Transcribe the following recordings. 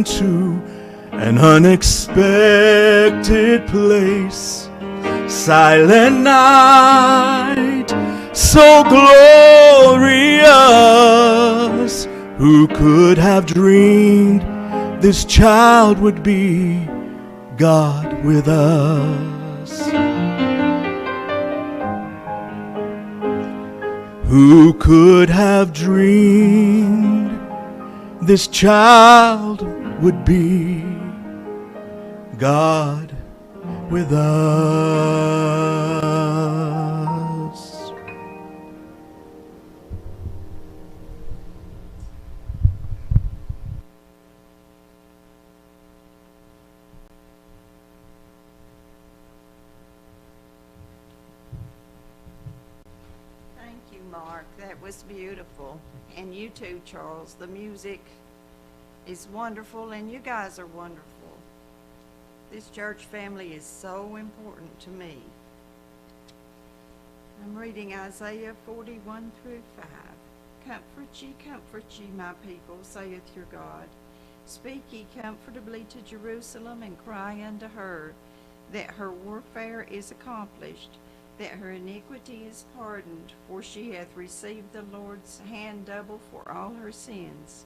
to an unexpected place. Silent night, so glorious. Who could have dreamed this child would be God with us? Who could have dreamed this child would be God with us? Thank you, Mark. That was beautiful. And you too, Charles. The music is wonderful, and you guys are wonderful. This church family is so important to me. I'm reading Isaiah 41 through 5. Comfort ye, my people, saith your God. Speak ye comfortably to Jerusalem, and cry unto her, that her warfare is accomplished, that her iniquity is pardoned, for she hath received the Lord's hand double for all her sins.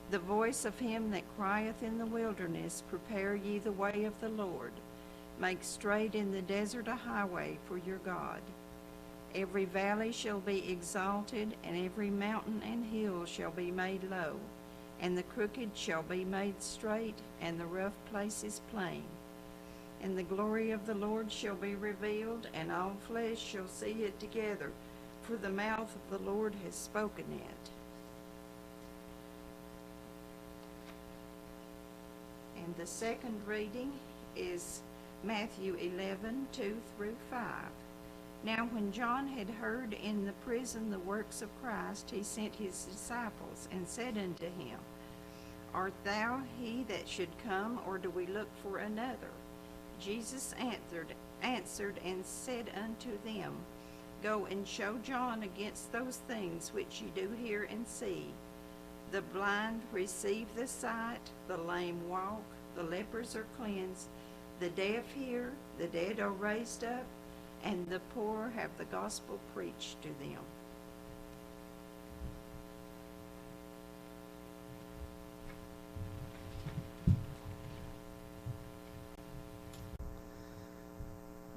The voice of him that crieth in the wilderness, prepare ye the way of the Lord. Make straight in the desert a highway for your God. Every valley shall be exalted, and every mountain and hill shall be made low, and the crooked shall be made straight, and the rough places plain. And the glory of the Lord shall be revealed, and all flesh shall see it together, for the mouth of the Lord has spoken it. And the second reading is Matthew 11, 2 through 5. Now when John had heard in the prison the works of Christ, he sent his disciples, and said unto him, Art thou he that should come, or do we look for another? Jesus answered and said unto them, Go and show John against those things which ye do hear and see. The blind receive the sight, the lame walk, the lepers are cleansed, the deaf hear, the dead are raised up, and the poor have the gospel preached to them.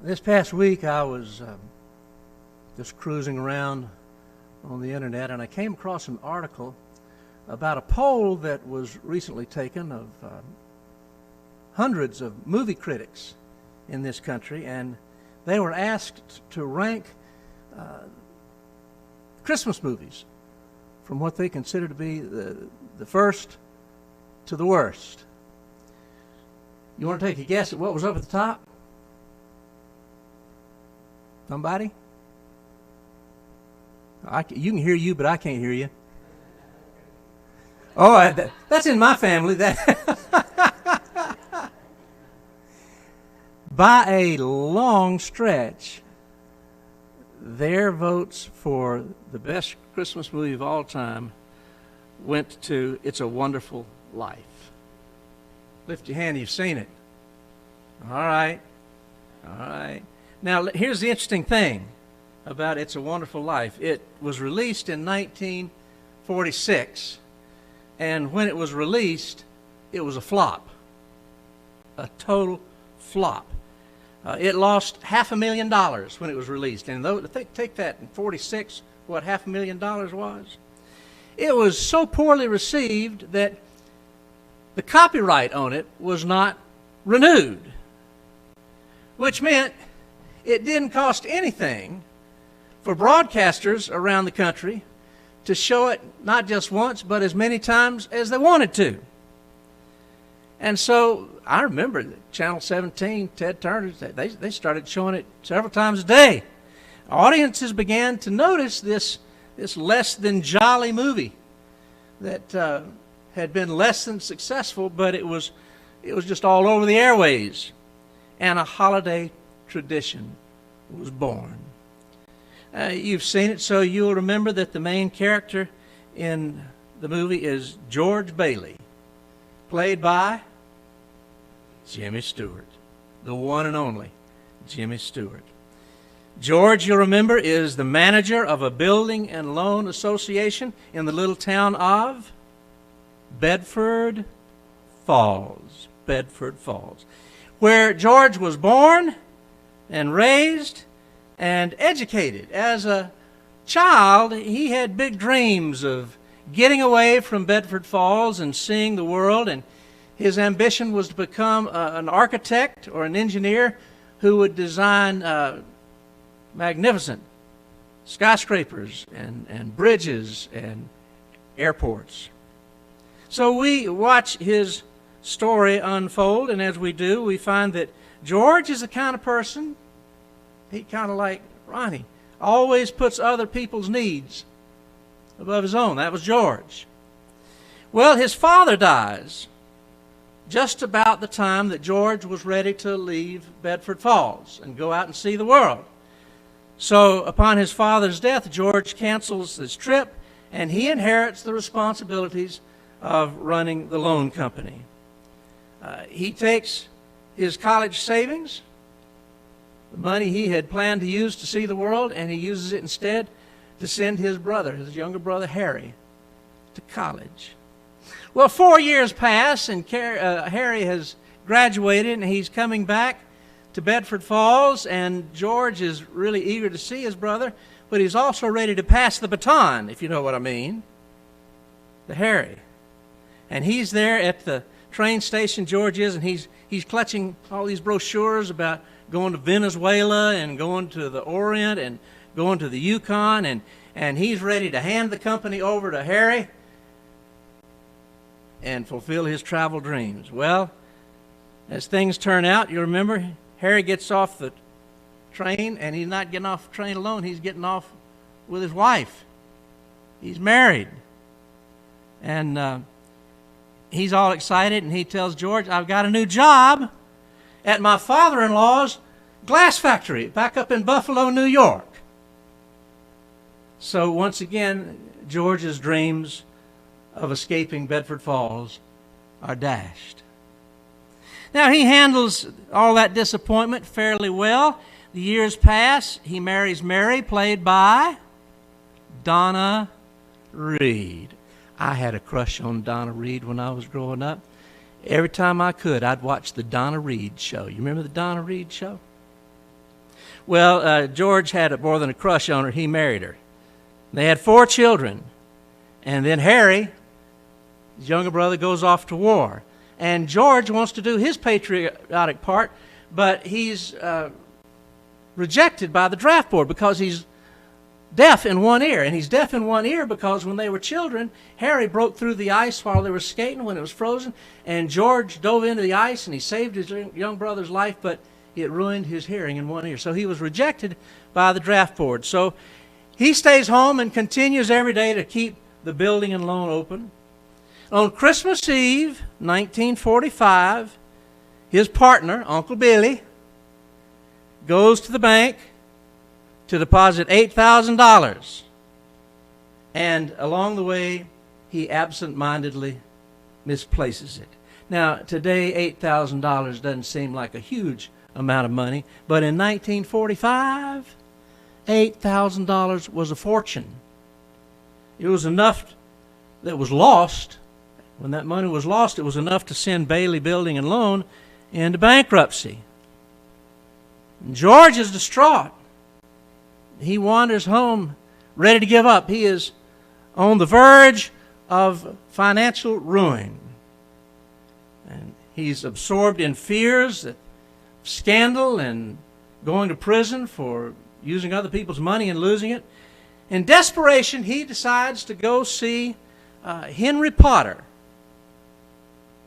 This past week I was just cruising around on the internet, and I came across an article about a poll that was recently taken of hundreds of movie critics in this country, and they were asked to rank Christmas movies from what they consider to be the first to the worst. You want to take a guess at what was up at the top? Somebody? You can hear you, but I can't hear you. Oh, that's in my family. By a long stretch, their votes for the best Christmas movie of all time went to It's a Wonderful Life. Lift your hand, you've seen it. All right. All right. Now, here's the interesting thing about It's a Wonderful Life. It was released in 1946, and when it was released, it was a flop. A total flop. It lost $500,000 when it was released. And take that in 46, what $500,000 was? It was so poorly received that the copyright on it was not renewed, which meant it didn't cost anything for broadcasters around the country to show it not just once, but as many times as they wanted to. And so I remember that Channel 17, Ted Turner, they started showing it several times a day. Audiences began to notice this less than jolly movie that had been less than successful, but it was just all over the airways. And a holiday tradition was born. You've seen it, so you'll remember that the main character in the movie is George Bailey. played by Jimmy Stewart, the one and only Jimmy Stewart. George, you'll remember, is the manager of a building and loan association in the little town of Bedford Falls. Bedford Falls, where George was born and raised and educated. As a child, he had big dreams of getting away from Bedford Falls and seeing the world, and his ambition was to become an architect or an engineer who would design magnificent skyscrapers and bridges and airports. So we watch his story unfold, and as we do, we find that George is the kind of person, he kind of like Ronnie, always puts other people's needs above his own. That was George. Well, his father dies just about the time that George was ready to leave Bedford Falls and go out and see the world. So upon his father's death, George cancels his trip, and he inherits the responsibilities of running the loan company. He takes his college savings, the money he had planned to use to see the world, and he uses it instead to send his brother, his younger brother Harry, to college. Well, 4 years pass, and Harry has graduated, and he's coming back to Bedford Falls, and George is really eager to see his brother, but he's also ready to pass the baton, if you know what I mean, to Harry. And he's there at the train station, George is, and he's clutching all these brochures about going to Venezuela and going to the Orient and going to the Yukon, and he's ready to hand the company over to Harry and fulfill his travel dreams. Well, as things turn out, you remember, Harry gets off the train, and he's not getting off the train alone. He's getting off with his wife. He's married. And he's all excited, and he tells George, I've got a new job at my father-in-law's glass factory back up in Buffalo, New York. So once again, George's dreams of escaping Bedford Falls are dashed. Now, he handles all that disappointment fairly well. The years pass. He marries Mary, played by Donna Reed. I had a crush on Donna Reed when I was growing up. Every time I could, I'd watch the Donna Reed show. You remember the Donna Reed show? Well, George had more than a crush on her. He married her. They had 4 children. And then Harry, his younger brother, goes off to war. And George wants to do his patriotic part, but he's rejected by the draft board because he's deaf in one ear. And he's deaf in one ear because when they were children, Harry broke through the ice while they were skating when it was frozen, and George dove into the ice and he saved his young brother's life, but it ruined his hearing in one ear. So he was rejected by the draft board. So he stays home and continues every day to keep the building and loan open. On Christmas Eve, 1945, his partner, Uncle Billy, goes to the bank to deposit $8,000. And along the way, he absent-mindedly misplaces it. Now, today, $8,000 doesn't seem like a huge amount of money, but in 1945, $8,000 was a fortune. It was enough that was lost. When that money was lost, it was enough to send Bailey Building and Loan into bankruptcy. And George is distraught. He wanders home ready to give up. He is on the verge of financial ruin. And he's absorbed in fears of scandal and going to prison for using other people's money and losing it. In desperation, he decides to go see Henry Potter,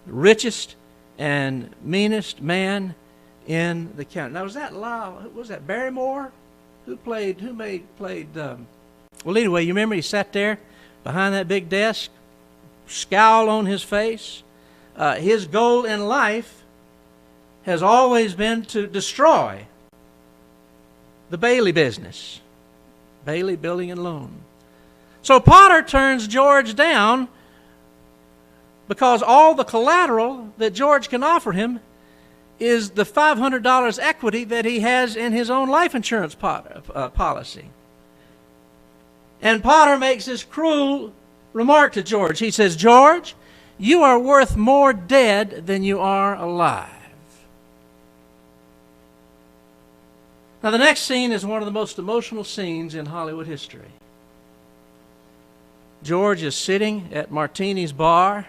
the richest and meanest man in the county. Now, was that Barrymore? Who played? Well, anyway, you remember he sat there behind that big desk, scowl on his face. His goal in life has always been to destroy the Bailey business, Bailey Building and Loan. So Potter turns George down because all the collateral that George can offer him is the $500 equity that he has in his own life insurance policy. And Potter makes this cruel remark to George. He says, "George, you are worth more dead than you are alive." Now, the next scene is one of the most emotional scenes in Hollywood history. George is sitting at Martini's bar.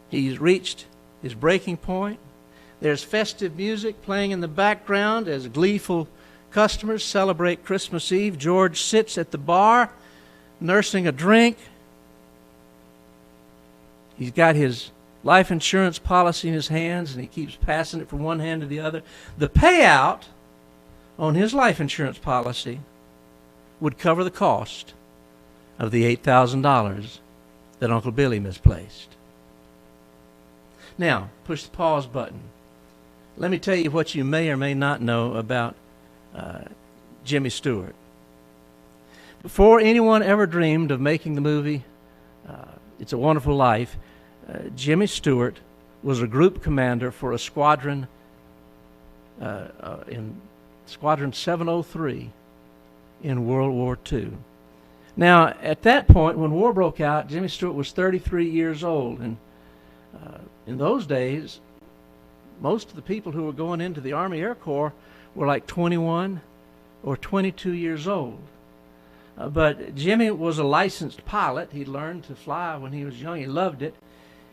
He's reached his breaking point. There's festive music playing in the background as gleeful customers celebrate Christmas Eve. George sits at the bar, nursing a drink. He's got his life insurance policy in his hands, and he keeps passing it from one hand to the other. The payout on his life insurance policy would cover the cost of the $8,000 that Uncle Billy misplaced. Now, push the pause button. Let me tell you what you may or may not know about Jimmy Stewart. Before anyone ever dreamed of making the movie It's a Wonderful Life, Jimmy Stewart was a group commander for a squadron in Squadron 703 in World War II. Now, at that point, when war broke out, Jimmy Stewart was 33 years old, and in those days, most of the people who were going into the Army Air Corps were like 21 or 22 years old. But Jimmy was a licensed pilot. He learned to fly when he was young. He loved it,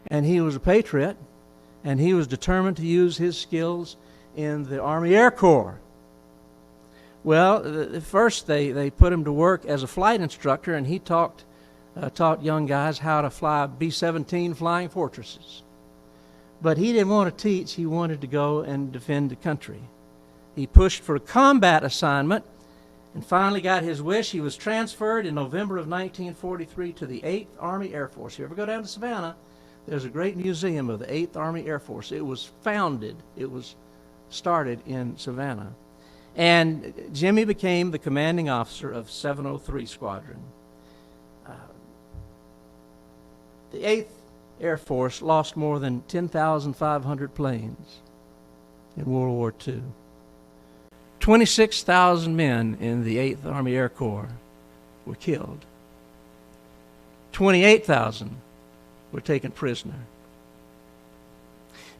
and he was a patriot, and he was determined to use his skills in the Army Air Corps. Well, first they put him to work as a flight instructor, and he taught young guys how to fly B-17 Flying Fortresses. But he didn't want to teach. He wanted to go and defend the country. He pushed for a combat assignment and finally got his wish. He was transferred in November of 1943 to the 8th Army Air Force. If you ever go down to Savannah, there's a great museum of the 8th Army Air Force. It was started in Savannah. And Jimmy became the commanding officer of 703 Squadron. The 8th Air Force lost more than 10,500 planes in World War II. 26,000 men in the 8th Army Air Corps were killed. 28,000 were taken prisoner.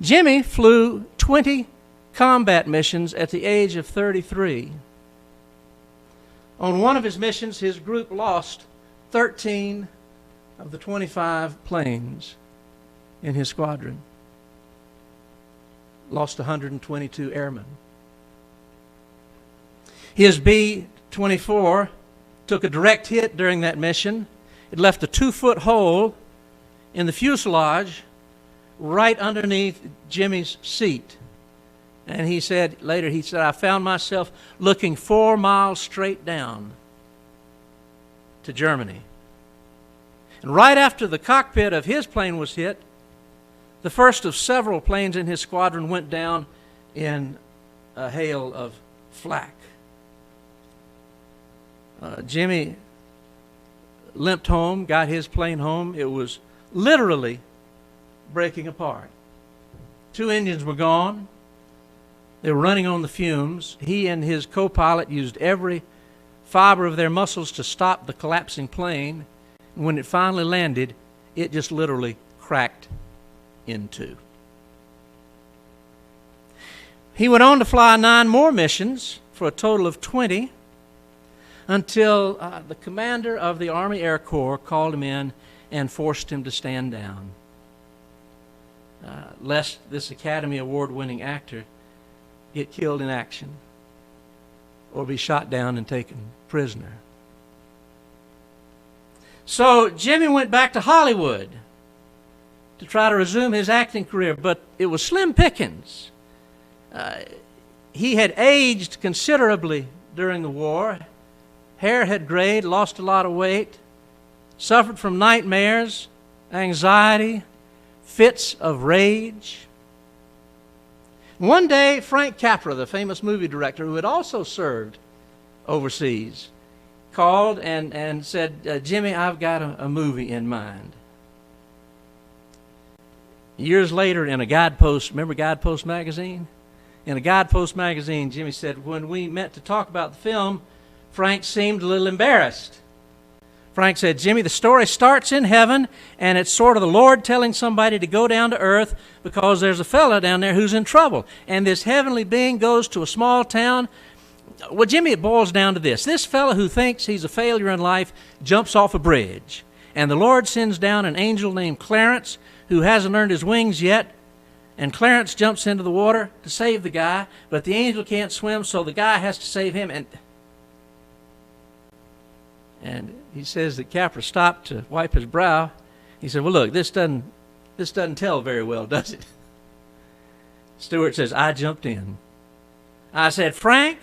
Jimmy flew 20 combat missions at the age of 33. On one of his missions, his group lost 13 of the 25 planes in his squadron. Lost 122 airmen. His B-24 took a direct hit during that mission. It left a 2-foot hole in the fuselage right underneath Jimmy's seat. And he said later, I found myself looking 4 miles straight down to Germany. And right after the cockpit of his plane was hit, the first of several planes in his squadron went down in a hail of flak. Jimmy limped home, got his plane home. It was literally breaking apart. 2 engines were gone. They were running on the fumes. He and his co-pilot used every fiber of their muscles to stop the collapsing plane. And when it finally landed, it just literally cracked in two. He went on to fly 9 more missions for a total of 20 until the commander of the Army Air Corps called him in and forced him to stand down, lest this Academy Award-winning actor get killed in action or be shot down and taken prisoner. So Jimmy went back to Hollywood to try to resume his acting career, but it was slim pickings. He had aged considerably during the war. Hair had grayed, lost a lot of weight, suffered from nightmares, anxiety, fits of rage. One day, Frank Capra, the famous movie director who had also served overseas, called and said, Jimmy, I've got a movie in mind. Years later, in a Guidepost, remember Guidepost magazine? In a Guidepost magazine, Jimmy said, when we met to talk about the film, Frank seemed a little embarrassed. Frank said, Jimmy, the story starts in heaven, and it's sort of the Lord telling somebody to go down to earth because there's a fella down there who's in trouble. And this heavenly being goes to a small town. Well, Jimmy, it boils down to this. This fella who thinks he's a failure in life jumps off a bridge. And the Lord sends down an angel named Clarence who hasn't earned his wings yet. And Clarence jumps into the water to save the guy, but the angel can't swim, so the guy has to save him. And he says that Capra stopped to wipe his brow. He said, well, look, this doesn't tell very well, does it? Stewart says, I jumped in. I said, Frank,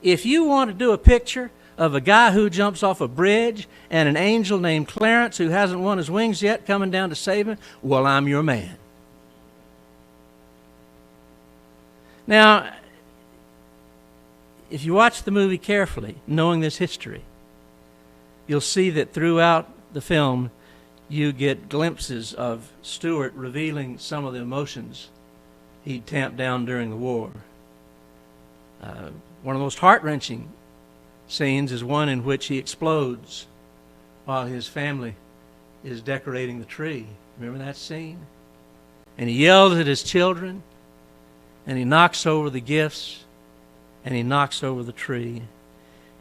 if you want to do a picture of a guy who jumps off a bridge and an angel named Clarence who hasn't won his wings yet coming down to save him, well, I'm your man. Now, if you watch the movie carefully, knowing this history, you'll see that throughout the film you get glimpses of Stewart revealing some of the emotions he'd tamped down during the war. One of the most heart-wrenching scenes is one in which he explodes while his family is decorating the tree. Remember that scene? And he yells at his children, and he knocks over the gifts, and he knocks over the tree.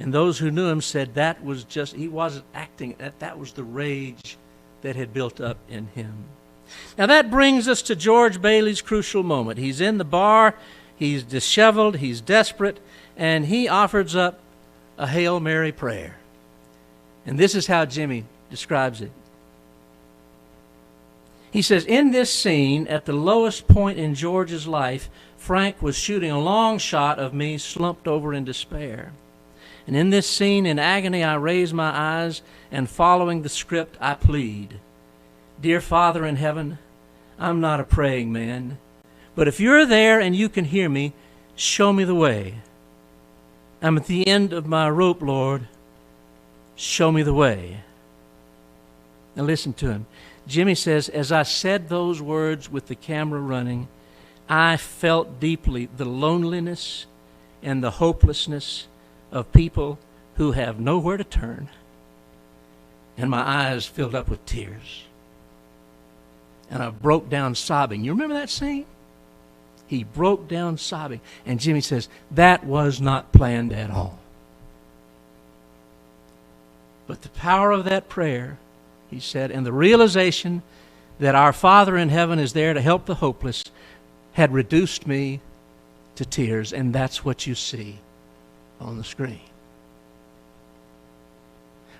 And those who knew him said that was just, he wasn't acting, that was the rage that had built up in him. Now that brings us to George Bailey's crucial moment. He's in the bar, he's disheveled, he's desperate, and he offers up a Hail Mary prayer. And this is how Jimmy describes it. He says, in this scene, at the lowest point in George's life, Frank was shooting a long shot of me slumped over in despair. And in this scene, in agony, I raise my eyes, and following the script, I plead, Dear Father in heaven, I'm not a praying man, but if you're there and you can hear me, show me the way. I'm at the end of my rope, Lord. Show me the way. Now listen to him. Jimmy says, as I said those words with the camera running, I felt deeply the loneliness and the hopelessness of people who have nowhere to turn, and my eyes filled up with tears. And I broke down sobbing. You remember that scene? He broke down sobbing. And Jimmy says, that was not planned at all. But the power of that prayer, he said, and the realization that our Father in heaven is there to help the hopeless had reduced me to tears, and that's what you see on the screen.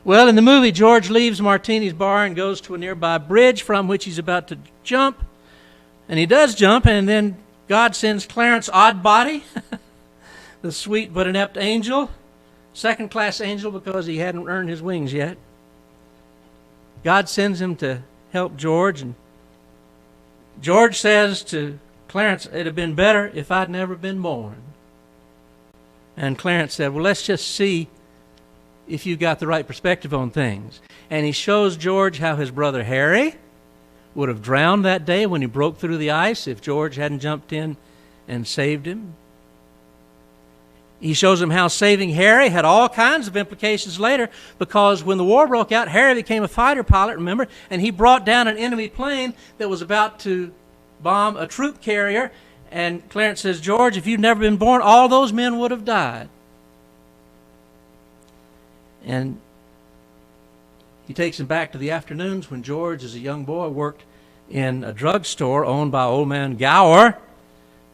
Well, in the movie, George leaves Martini's bar and goes to a nearby bridge from which he's about to jump. And he does jump, and then God sends Clarence Oddbody, the sweet but inept angel, second-class angel because he hadn't earned his wings yet. God sends him to help George, and George says to Clarence, it'd have been better if I'd never been born. And Clarence said, well, let's just see if you got the right perspective on things. And he shows George how his brother Harry would have drowned that day when he broke through the ice if George hadn't jumped in and saved him. He shows him how saving Harry had all kinds of implications later, because when the war broke out, Harry became a fighter pilot, remember, and he brought down an enemy plane that was about to bomb a troop carrier. And Clarence says, George, if you'd never been born, all those men would have died. And he takes him back to the afternoons when George, as a young boy, worked in a drugstore owned by Old Man Gower.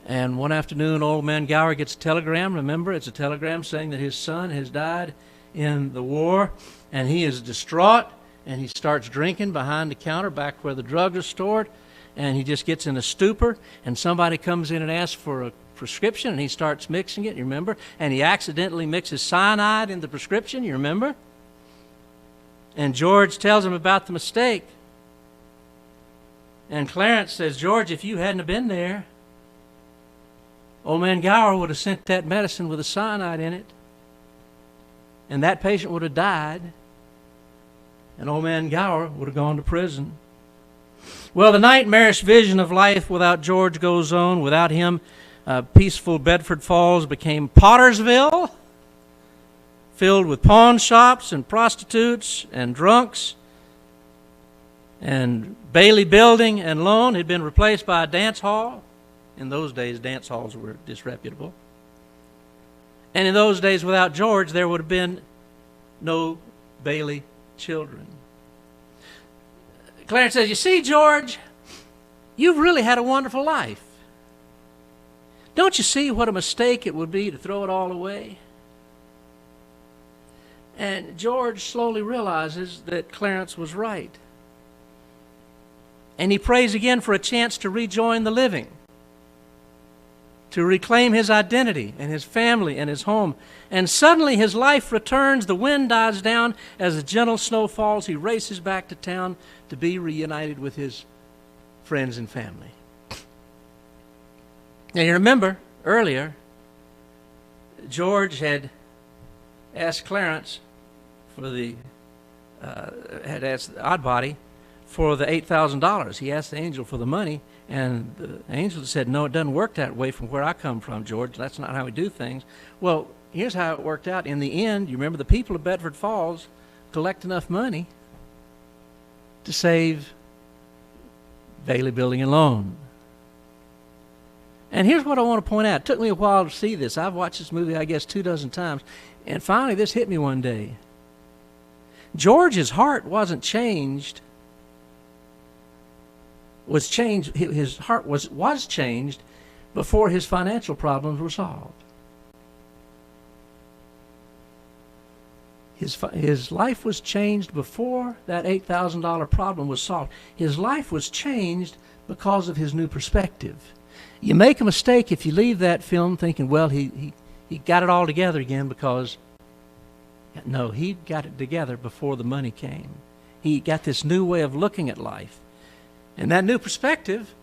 And one afternoon, Old Man Gower gets a telegram. Remember, it's a telegram saying that his son has died in the war. And he is distraught, and he starts drinking behind the counter back where the drugs are stored. And he just gets in a stupor, and somebody comes in and asks for a prescription, and he starts mixing it, you remember? And he accidentally mixes cyanide in the prescription, you remember? And George tells him about the mistake. And Clarence says, George, if you hadn't have been there, Old Man Gower would have sent that medicine with the cyanide in it, and that patient would have died, and Old Man Gower would have gone to prison. Well, the nightmarish vision of life without George goes on. Without him, peaceful Bedford Falls became Pottersville, filled with pawn shops and prostitutes and drunks. And Bailey Building and Loan had been replaced by a dance hall. In those days, dance halls were disreputable. And in those days, without George, there would have been no Bailey children. Clarence says, you see, George, you've really had a wonderful life. Don't you see what a mistake it would be to throw it all away? And George slowly realizes that Clarence was right. And he prays again for a chance to rejoin the living, to reclaim his identity and his family and his home. And suddenly his life returns, the wind dies down, as the gentle snow falls, he races back to town to be reunited with his friends and family. Now you remember earlier, George had asked Clarence for had asked Oddbody for the $8,000. He asked the angel for the money, and the angel said, no, it doesn't work that way from where I come from, George. That's not how we do things. Well, here's how it worked out. In the end, you remember the people of Bedford Falls collect enough money to save Bailey Building and Loan. And here's what I want to point out. It took me a while to see this. I've watched this movie, I guess, 24 times. And finally, this hit me one day. George's heart wasn't changed. His heart was changed before his financial problems were solved. His life was changed before that $8,000 problem was solved. His life was changed because of his new perspective. You make a mistake if you leave that film thinking, well, he got it all together again, because no, he got it together before the money came. He got this new way of looking at life. And that new perspective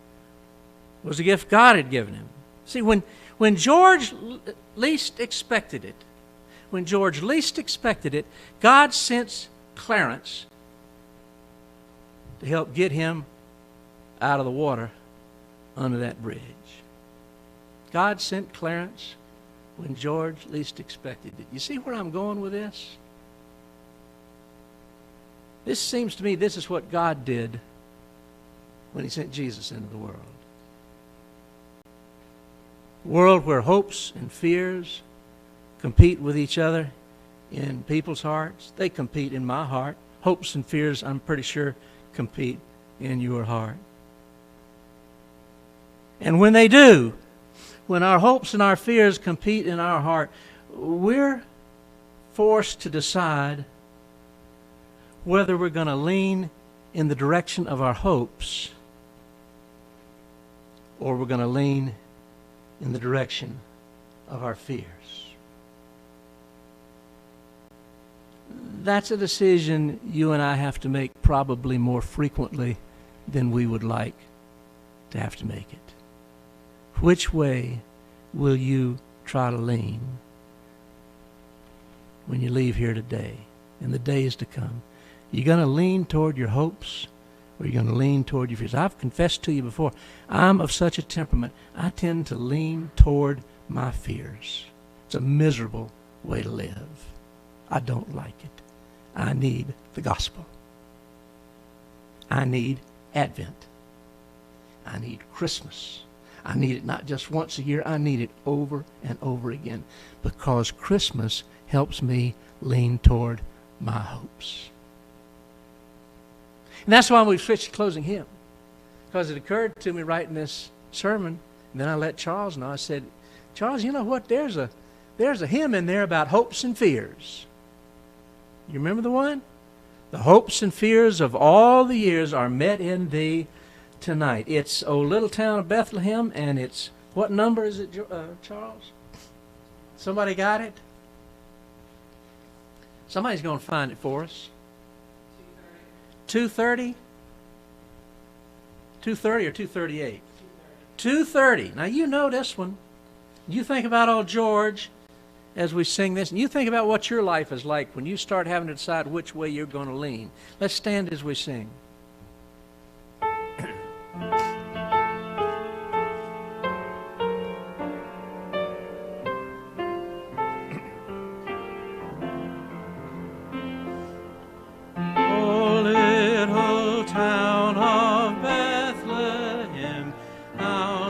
was a gift God had given him. See, when George least expected it, God sent Clarence to help get him out of the water under that bridge. God sent Clarence when George least expected it. You see where I'm going with this? This seems to me this is what God did when he sent Jesus into the world. A world where hopes and fears compete with each other in people's hearts. They compete in my heart. Hopes and fears, I'm pretty sure, compete in your heart. And when they do, when our hopes and our fears compete in our heart, we're forced to decide whether we're going to lean in the direction of our hopes or we're going to lean in the direction of our fears. That's a decision you and I have to make probably more frequently than we would like to have to make it. Which way will you try to lean when you leave here today, in the days to come? You're going to lean toward your hopes, or you're going to lean toward your fears? I've confessed to you before, I'm of such a temperament, I tend to lean toward my fears. It's a miserable way to live. I don't like it. I need the gospel. I need Advent. I need Christmas. I need it not just once a year. I need it over and over again, because Christmas helps me lean toward my hopes. And that's why we've switched to closing hymn, because it occurred to me writing this sermon, and then I let Charles know. I said, Charles, you know what? There's a hymn in there about hopes and fears. You remember the one? The hopes and fears of all the years are met in thee tonight. It's O Little Town of Bethlehem, and it's, what number is it, Charles? Somebody got it? Somebody's going to find it for us. 230? 230 or 238? 230. Now you know this one. You think about old George as we sing this, and you think about what your life is like when you start having to decide which way you're going to lean. Let's stand as we sing.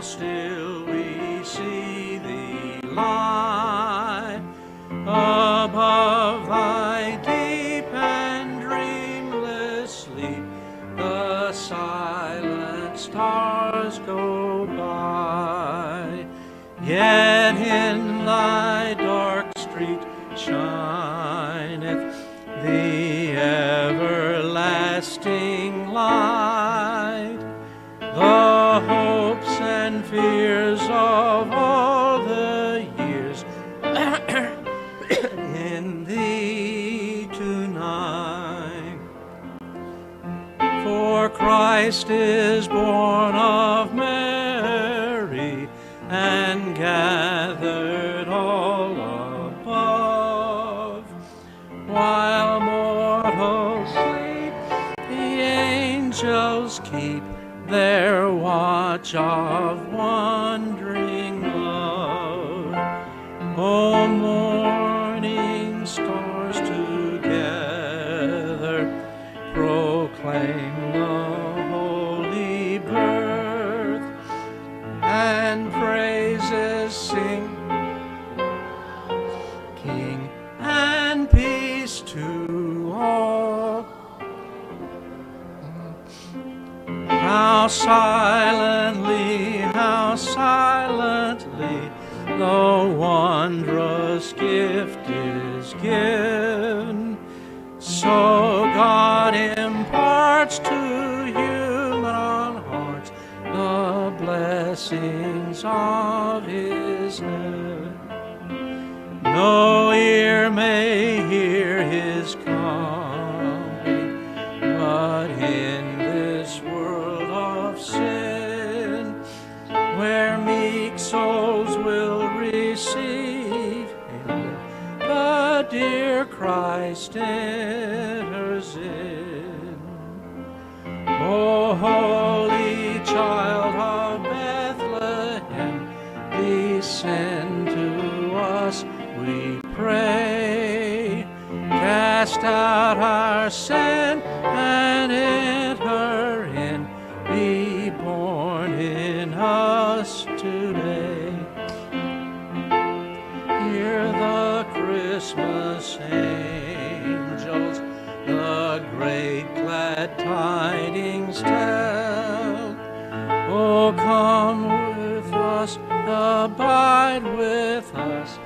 still we see thee lie above thy deep and dreamless sleep. The silent stars go by, yet in thy dark street shineth the everlasting light. The hopes and fears of all the years in thee tonight. For Christ is born of Mary and gathered all above. While mortals sleep, the angels keep their watch of wondering love. O morning stars together proclaim the holy birth, and praises sing, King, and peace to all. How silently the wondrous gift is given. So God imparts to human hearts the blessings of his heaven. No ear may hear his coming, but in this world of sin, where meek souls will receive him, the dear Christ enters in. O holy child of Bethlehem, descend to us, we pray. Cast out our sin and enter in. Be born in us today. Hear the Christmas angels the great glad tidings tell. Oh, come with us, abide with us,